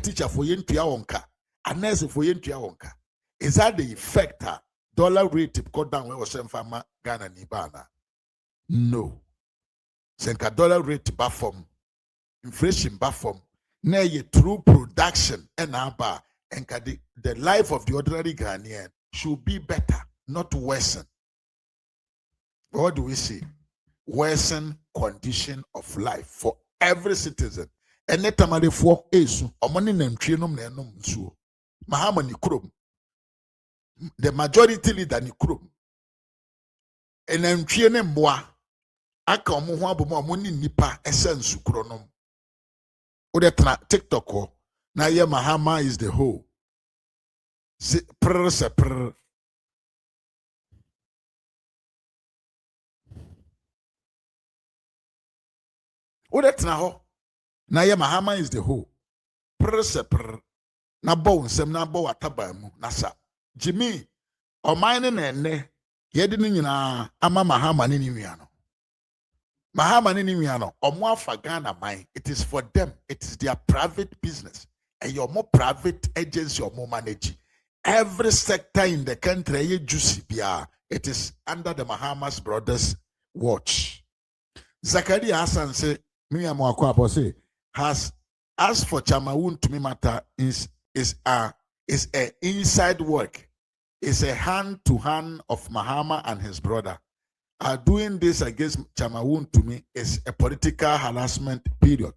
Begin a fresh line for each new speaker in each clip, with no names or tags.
teacher for yen tua wonka, a nurse for yen tua wonka. Is that the effect? Dollar rate go down where was fama Ghana Nibana? No. Senka dollar rate bafom, inflation bafom, na ye true production and aba and the life of the ordinary Ghanaian should be better, not worsen. What do we see? Worsen condition of life for every citizen. And let tamale for esu omoni nantwienum na enom nsuo. Mahama ni kurom. The majority leader ni kurom. Enantwie ne mboa aka omo ho abomo omoni nipa esa nsukuro nom. Ode tna TikTok ho na ye Mahama is the whole. Se prr. Ode tna ho na ye Mahama is the whole. Prr. Na bo nsem na bo wataba mu na sa. Jimmy oman ne enne yedi ni nyina ama Mahama ne nua no. Mahama ne nua no omo afa Ghana man. It is for them. It is their private business. And your more private agency or more manage. Every sector in the country juicy bia. It is under the Mahama's brothers watch. Zakaria Hassan say me has asked for Chamawun to me matter is a inside work. It's a hand-to-hand of Mahama and his brother. Doing this against Chamawun to me is a political harassment period.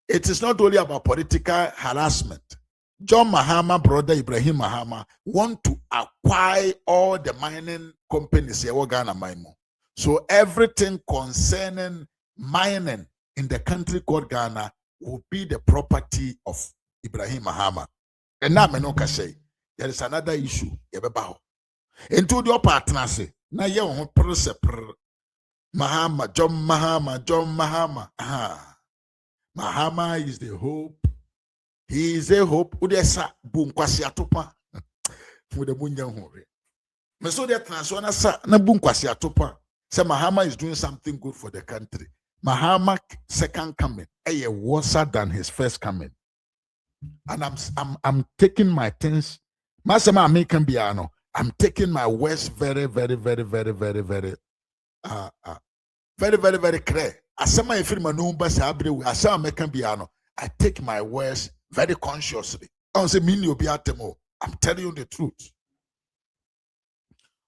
It is not only about political harassment. John Mahama, brother Ibrahim Mahama, want to acquire all the mining companies here Ghana Maimo. So everything concerning mining in the country called Ghana will be the property of Ibrahim Mahama. And now I can say there is another issue. Into your partner say, na ye on Mahama, John Mahama. Mahama is the hope. He is a hope. Udesa bunkwasi atopa. Fude munya hore. Meso de transwana sa na bunkwasi atopa. Say Mahama is doing something good for the country. Mahama second coming is worse than his first coming. And I'm taking my things. Masama American Biano. I'm taking my words very clear. Asama ifirma no mbasa abre asama American Biano. I take my words very consciously. I say mean you be atemo. I'm telling you the truth.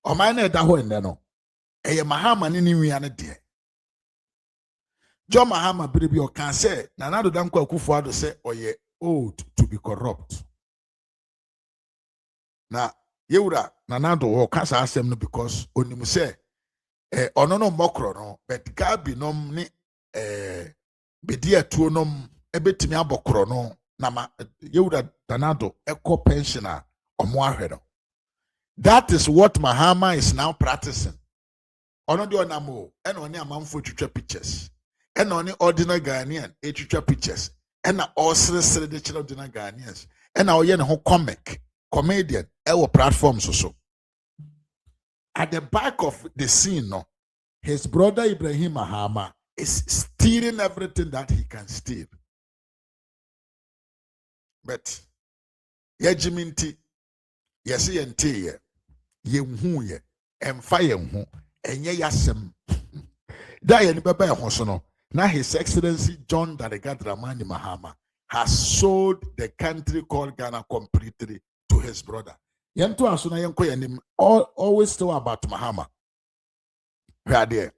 O my na da ho ene no. Eye Mahama ni nwi ane de. John Mahama biribi o kan say Nana do Dankwa Akufo-Addo say oye old to be corrupt. Na yewura Nana do o kan sa asem no because onim say ono no mokro no but gabi nom ni bedi atuo nom ebetimi abokro no na ma yewura Danado eco pensioner omo ahwe no. That is what Mahama is now practicing. Ono de onamo and oni amamfo twitwa pictures. And only ordinary Ghanaian twitwa pictures. And all sere de children ordinary Ghanaians. And now ye no comedian our platforms so. At the back of the scene no, his brother Ibrahim Mahama is stealing everything that he can steal. But ye jiminti ye see ente ye hu ye emfa ye hu enye yasem da ye ni baba ye ho so no na His Excellency John Darega Dramani Mahama has sold the country called Ghana completely to his brother. Yento asuna yenko yanim always still about Mahama. We are there.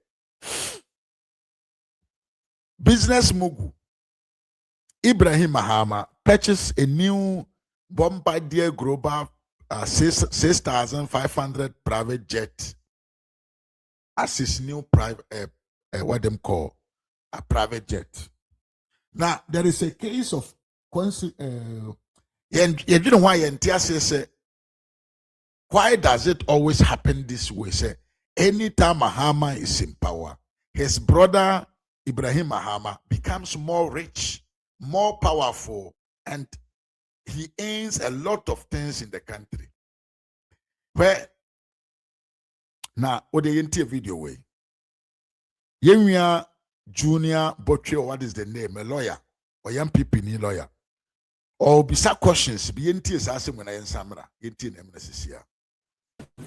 Business Mugu Ibrahim Mahama purchased a new Bombardier Global 6,500 private jet as his new private what them call a private jet. Now there is a case of you know why say why does it always happen this way? Say anytime Mahama is in power, his brother Ibrahim Mahama becomes more rich, more powerful, and he owns a lot of things in the country. Where now, what the entire video way? Yemia Junior Botrio, what is the name? A lawyer or young people need lawyer. or bisa questions be enti asase when I ensamra enti na emnesisia.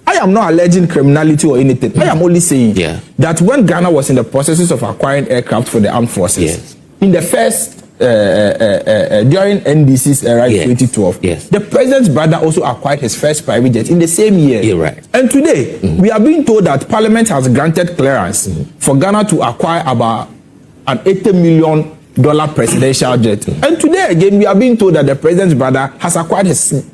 I am not alleging criminality or anything. I am only saying that when Ghana was in the processes of acquiring aircraft for the armed forces, in the first during NDC's era in 2012, the president's brother also acquired his first private jet in the same year. And today, we are being told that Parliament has granted clearance for Ghana to acquire about an $80 million presidential jet. And today again, we are being told that the president's brother has acquired his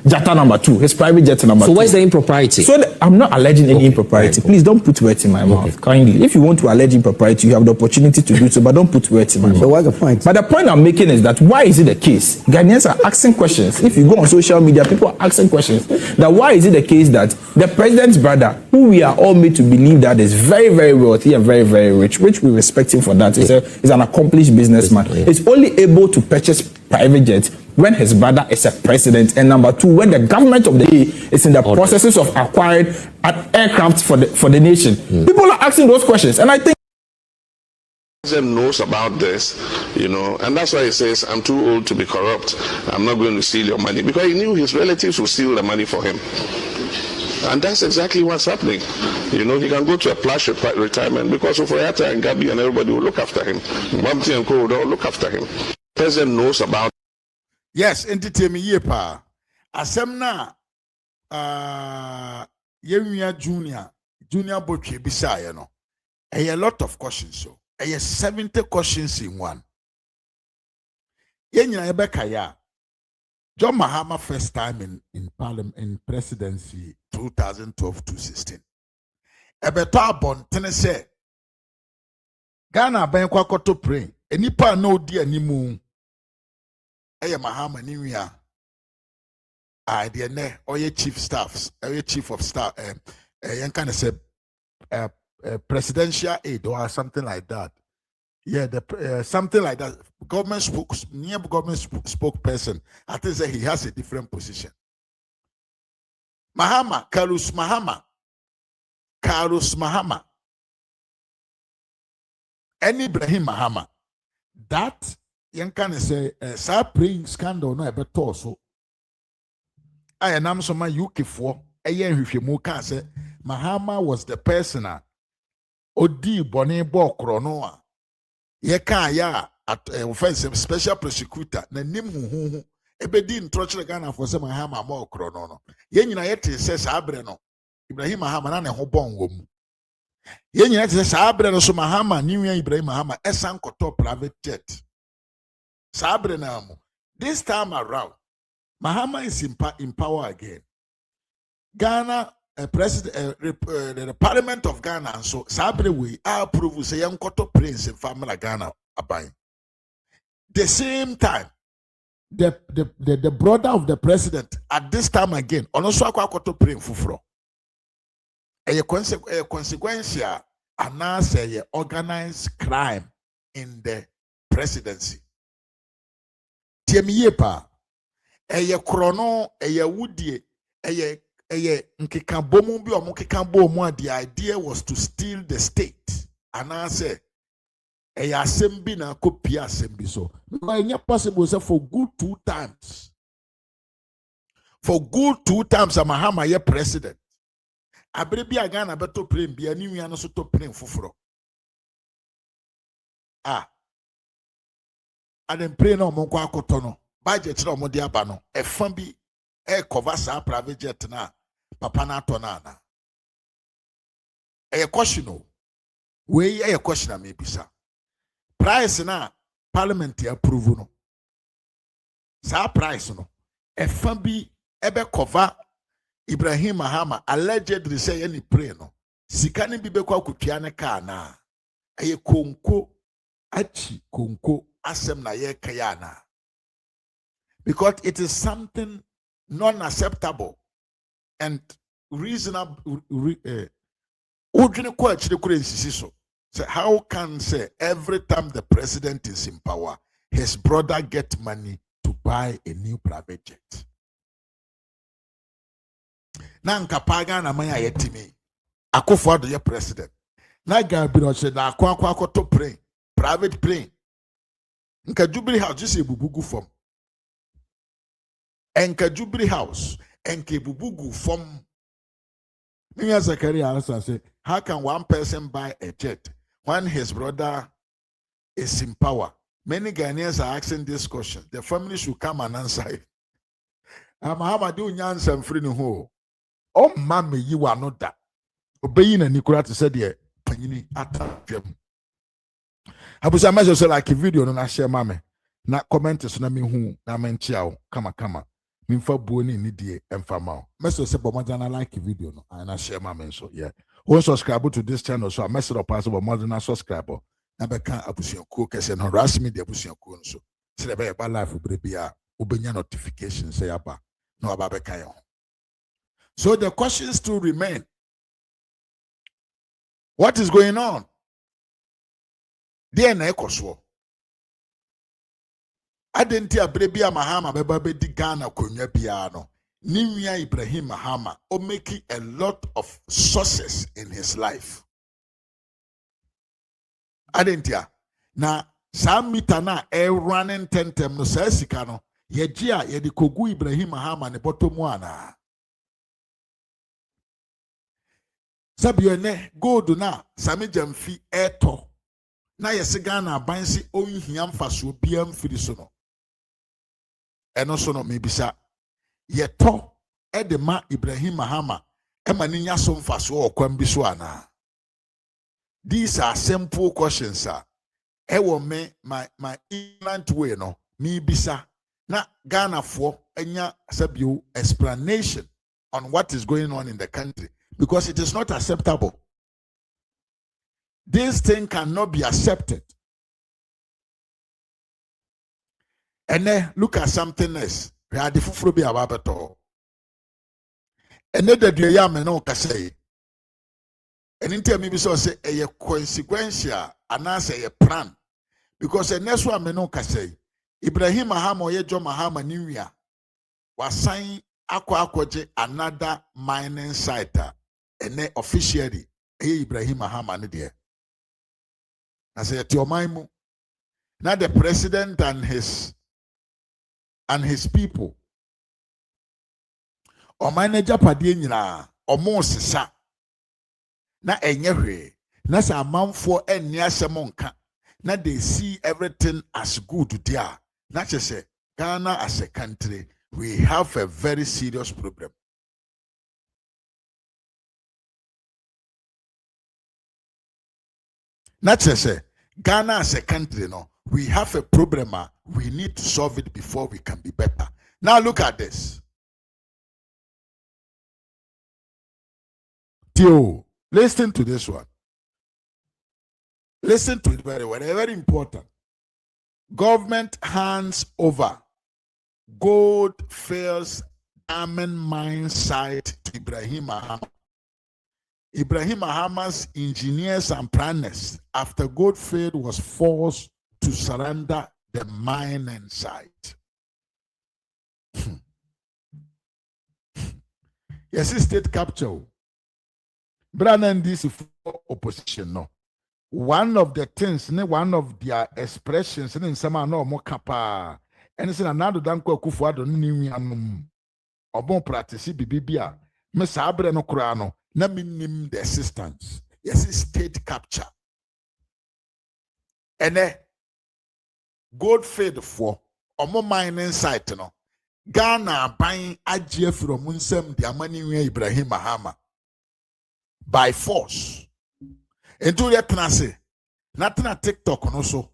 Jata number 2, his private jet number 2.
So where's the impropriety?
So I'm not alleging any impropriety. Please don't put words in my mouth, kindly. If you want to allege impropriety, you have the opportunity to do so, but don't put words in my mouth.
So what's the point?
But the point I'm making is that why is it the case? Ghanaians are asking questions. If you go on social media, people are asking questions. That why is it the case that the president's brother, who we are all made to believe that is very, very wealthy and very, very rich, which we respect him for that, is an accomplished businessman, is only able to purchase private jets when his brother is a president, and number 2, when the government of the day is in the processes of acquiring an aircraft for the nation. People are asking those questions, and I think
president knows about this, and that's why he says, I'm too old to be corrupt. I'm not going to steal your money, because he knew his relatives would steal the money for him. And that's exactly what's happening. He can go to a plush retirement because of Oyata and Gabi and everybody will look after him. Bumpty and Co will look after him. The president knows about.
Yes, entertain me ye pa. Asem na Yemia Junior Botche Bisaya no. A lot of questions so. A 70 questions in one. Yenya Ebeka ya. John Mahama first time in parliament in presidency 2012-16. Ebeto bon tenese. Ghana ben kwa koto pray. Enipa no di animu. Eye Mahama niwia. The ne oye chief staffs, oye chief of staff, yan kind of say presidential aid or something like that. Yeah, something like that. Government spokesperson. I think that he has a different position. Carlos Mahama, and Ibrahim Mahama. That young can say praying scandal no ever so. I am so my UK for a year if you say Mahama was the person Odi Bonnie Bokronoa. Ye can ya at offensive special prosecutor na nim hu ebedi ntrochre Ghana for say Mahama mo krono no ye nyina ye te say sabre no Ibrahim Mahama na ne ho bon wom ye nyina te say sabre no so Mahama niwia Ibrahim Mahama esan koto private jet sabre na mo this time around Mahama is in power again. Ghana president the parliament of Ghana and so sabre we approve say yankoto prince in family Ghana abai. The same time the brother of the president at this time again also akwakoto prince fufuro. A consequential and say organized crime in the presidency. Tiemiye pa eye krono eye wudie eye nkeka bomu bi omo keka bomu the idea was to steal the state and I say assembly na copy assembly so no any possible say for good 2 times Mahama ye president abere bi aga na beto plane bi ani wi no so to plane foforo adem plane no mo kwa akoto no budget na mo di aba no efa bi cover sa private jet na papa na to na na question o we question am ebisa price na parliament approve no sa price no efa bi ebe cover Ibrahim Mahama allegedly say any pray no sika ni bi be kwa kutwa ne car na konko asem na ye kaya na because it is something non-acceptable and reasonable. So how can say every time the president is in power, his brother get money to buy a new private jet? Na nkapaga na maya yetimi. Akufo do ye president. Na Gabriel said na akwa to plane, private plane. Nka Jubilee House just a bubugu form. enka Jubilee House, enka bubugu from. Me as Zachariah also say, how can one person buy a jet when his brother is in power? Many Ghanaians are asking this question. The family should come and answer it. Mahama do nyansa free no ho. Oh mama you are not that. Obey na Nicola to say the panini atafem. Abusa message so like a video no na share mama. Na comment so na me hu na menchia o kama. Mimfa buoni ni die emfama. Message say but na like a video no and na share mama so yeah. Who subscribe to this channel so I message up pass but more than subscribe. Na beka abusuankuo kese no harass me the abusuankuo no so. Say be ba life brebia obenya notification say aba. No aba beka yo. So the questions still remain. What is going on? There na ekoswo. Adenti abrebia Mahama beba be di Ghana konwa bia no. Nimia Ibrahim Mahama o making a lot of success in his life. Adentia na sa mita na running tentem no sa sika no ye gia ye di kogu Ibrahim Mahama ne botomu ana. Sabione gold na sami jamfi eto na yesiga na abansi onhia mfaso biam firi so no eno so no mebisa yeto edema Ibrahim Mahama ema ni nya so mfaso okwan bi so ana. These are simple questions sir. Ewo me my ignorant way no mebisa na Ghana for enya sabio explanation on what is going on in the country. Because it is not acceptable. This thing cannot be accepted. And then look at something else. And then the yam no say. And in time maybe so say a consequential and answer a plan. Because the next one me no say. Ibrahim Mahama ye John Mahama Niwia was signing akwaje another mining site. And then officially, Ibrahim Mahama there. I said, Tiomaimu. Now the president and his people. O manager padien o mo sisa. Na enyewe. Na sa manfo enya semonka. Na they see everything as good there. Na say Ghana as a country, we have a very serious problem. Not say Ghana as a country, no, we have a problem. We need to solve it before we can be better. Now look at this. Theo, listen to this one. Listen to it very well. It's very important. Government hands over Goldfields diamond mine site to Ibrahim Mahama. Ibrahim Mahama's engineers and planners, after Goldfield was forced to surrender the mining site. Yes, state capture. Brandon, this for opposition, no. One of the things, one of their expressions, in some no more capa, and it's another danko kufuado ni or practice bibia, Miss Abre no Kurano. Let me name the assistance. Yes, it's state capture. And then Goldfield for omo mining site no. Ghana buying AGF from Munsem the money Ibrahim Mahama by force. Into the tenase. Nothing at TikTok no so.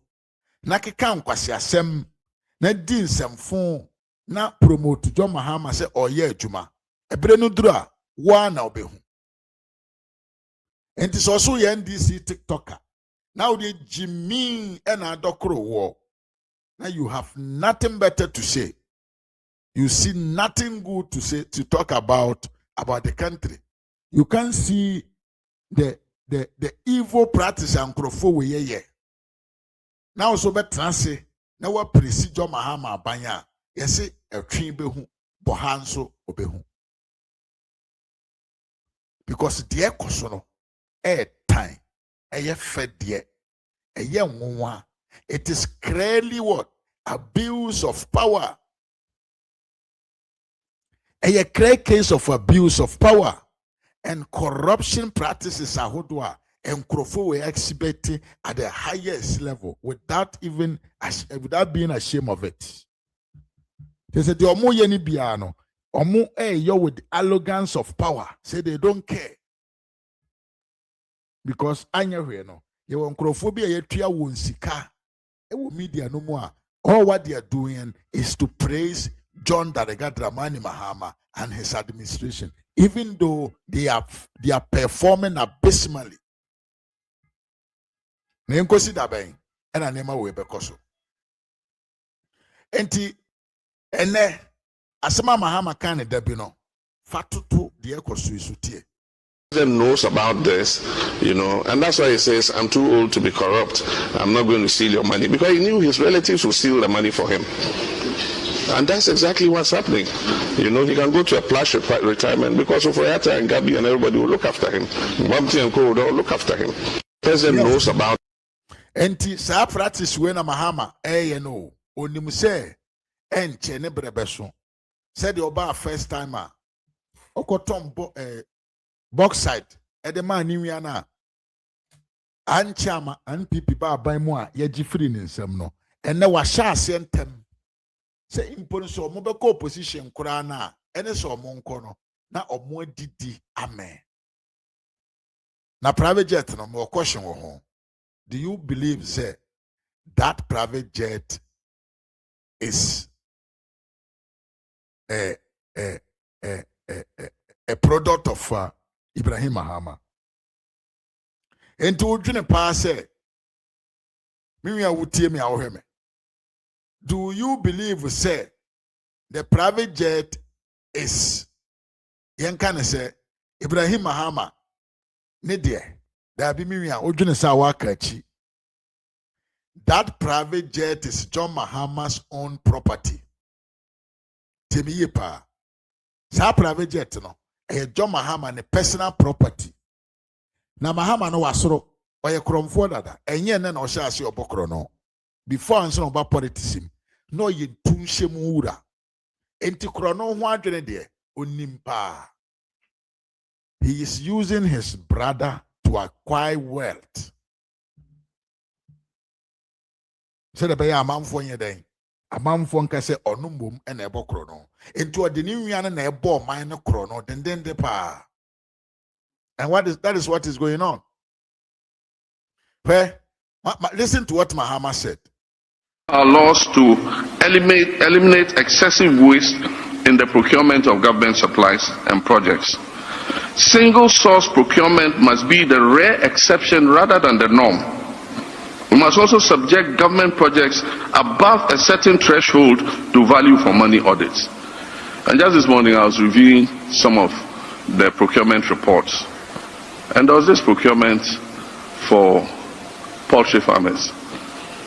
Na keka nkwasi asem na di nsem fon na promote John Mahama say oye adwuma. Ebre no duru a wa na obehu. And it's also your NDC TikToker. Now the Jimmy and Adokro war. Now you have nothing better to say. You see nothing good to say to talk about the country. You can see the evil practice and crofo ye. Now so better say now what procedure Mahama Banya. Yes, a tree behu bohanso obehu. Because the ekosono time it is clearly what abuse of power. A clear case of abuse of power and corruption practices ahodoa and Crawford were exhibiting at the highest level without being ashamed of it. They said the omo yeni biano, omo yo with arrogance of power. Say they don't care. Because anya we no, you want Crawford be a tria wonsika. Ewo media no more. All what they are doing is to praise John Dramani Mahama and his administration, even though they are performing abysmally. Nenkosi daben ena nema we bekoso. Enti ene asema Mahama kan dabi no fatutu de ekoso isutie.
Knows about this, and that's why he says, I'm too old to be corrupt. I'm not going to steal your money, because he knew his relatives would steal the money for him. And that's exactly what's happening. He can go to a plush retirement because of Oyata and Gabi and everybody will look after him. Bumpty and Co will look after him. President knows about.
Enti sa practice when Mahama onimu say enche ne brebeso. Said the oba first timer. Okotombo Boxside, the man in Yana Anchama and Pipi by moi, ye free in some no, and now was shall send them. Say important so mobile position, Kurana, and a so moncono, now or more didi, amen. Now, private jet, no more question. Do you believe, say, that private jet is a product of Ibrahim Mahama? And to June pass, Mimia would tear me out. Do you believe, say, the private jet is Yankana say Ibrahim Mahama? Nidia, there be Mimia, Ujuna Sawakachi. That private jet is John Mahama's own property. Temiyepa. Sa private jet no. John Mahama ne personal property. Na Mahama no wasoro oye kromfo dada. Enye ne na o sha ase obokro no. Before anso no ba politics no ye tunhye mu wura. Enti kro no ho adwene de onimpa. He is using his brother to acquire wealth. Say the be amamfo nye den. Amamfo nka se onumbom e na ebokro no. Enti o de ni nwiane na ebo man no kro no den de pa. And that is what is going on. Where listen to what Mahama said.
Our laws to eliminate excessive waste in the procurement of government supplies and projects. Single source procurement must be the rare exception rather than the norm. We must also subject government projects above a certain threshold to value for money audits. And just this morning I was reviewing some of the procurement reports. And there was this procurement for poultry farmers.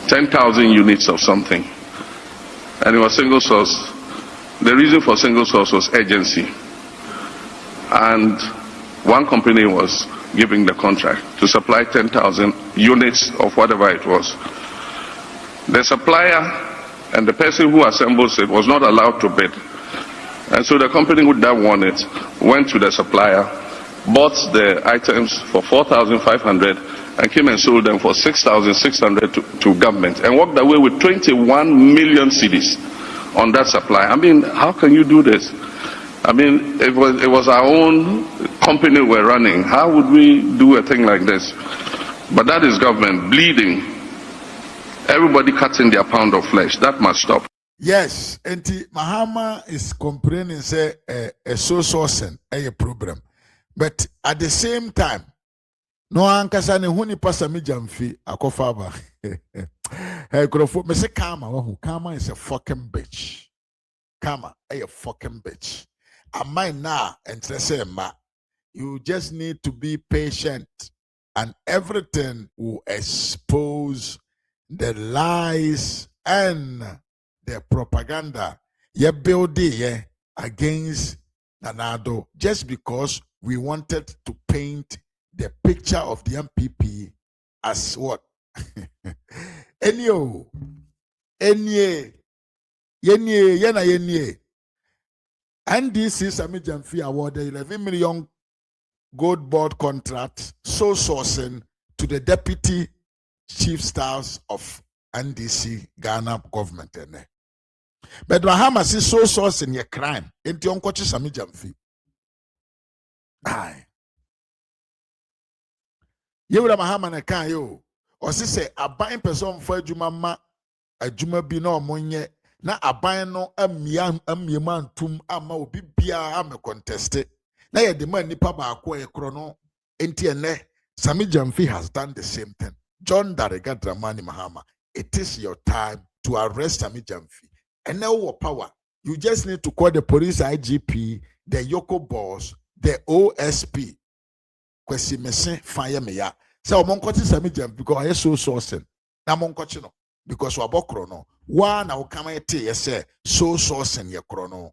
10,000 units of something. And it was single source. The reason for single source was urgency. And one company was giving the contract to supply 10,000 units of whatever it was. The supplier and the person who assembles it was not allowed to bid. And so the company that won it went to the supplier, bought the items for 4,500 and came and sold them for 6,600 to government and walked away with 21 million cedis on that supply. I mean, how can you do this? I mean, it was our own company we're running. How would we do a thing like this? But that is government bleeding. Everybody cutting their pound of flesh. That must stop.
Yes, and Mahama is complaining, say, a source and a problem. But at the same time, no ankasa ne huni pasa mi jamfi akofaba. Hey, Krofo, me say Kama is a fucking bitch. Kama, a fucking bitch. Am I now and say ma? You just need to be patient, and everything will expose the lies and the propaganda you build against Nanado just because we wanted to paint the picture of the MPP as what? Enye, yenye, NDC Sami Jamfi awarded 11 million gold board contract, sole sourcing to the deputy chief stars of NDC Ghana government. But Mahama says sole sourcing a crime. Enti onkochi Sami Jamfi. Aye. Ibrahim Mahama na kan yo. Osi say aban person for adwuma ma adwuma bi na omonye na aban no amiema ntum ama obi bia am contest. Na ye demand nipa baako e kro no enti ene Sami Jamfi has done the same thing. John Darega Dramani Mahama, it is your time to arrest Sami Jamfi. And now what power? You just need to call the police IGP, the Yoko boss, the OSP. Kwesi mese fire me ya. So monkochi Sami Jamfi because I so sourcing. Na monkochi no because wabokro no. Wa na ukama ete yese so sourcing ye krono.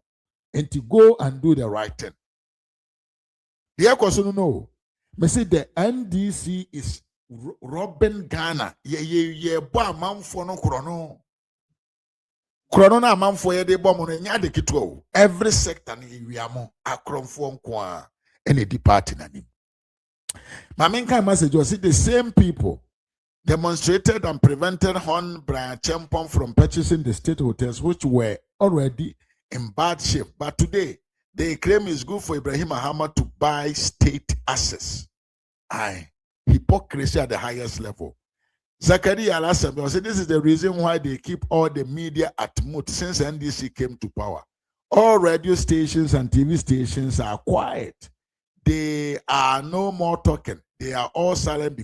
And to go and do the right thing. The question no. Me say the NDC is robbing Ghana. Ye bo amanfo no krono. Krono na amanfo ye de bo mo no nya de kitwo. Every sector ni wiamo akromfo nko a ene di party na ni. My main kind message was the same people demonstrated and prevented Hon Brian Chempon from purchasing the state hotels, which were already in bad shape. But today, they claim it's good for Ibrahim Mahama to buy state assets. Aye, hypocrisy at the highest level. Zachary Alassane said this is the reason why they keep all the media at mute since NDC came to power. All radio stations and TV stations are quiet. They are no more talking. They are all silent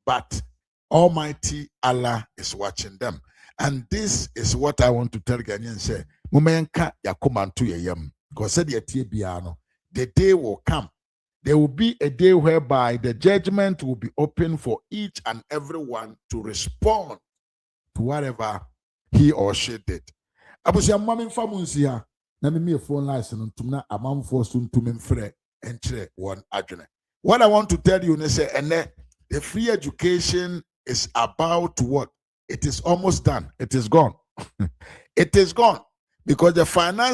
but Almighty Allah is watching them. And this is what I want to tell Ghanaians. Say, Mumenka yakumantu yeyem. Because said the day will come. There will be a day whereby the judgment will be open for each and everyone to respond to whatever he or she did. Abusia mami famunsi ha na me phone license ntumna amamfo so ntume mfre enchire one adwene. What I want to tell you is say the free education is about what? It is almost done. It is gone. It is gone because the finance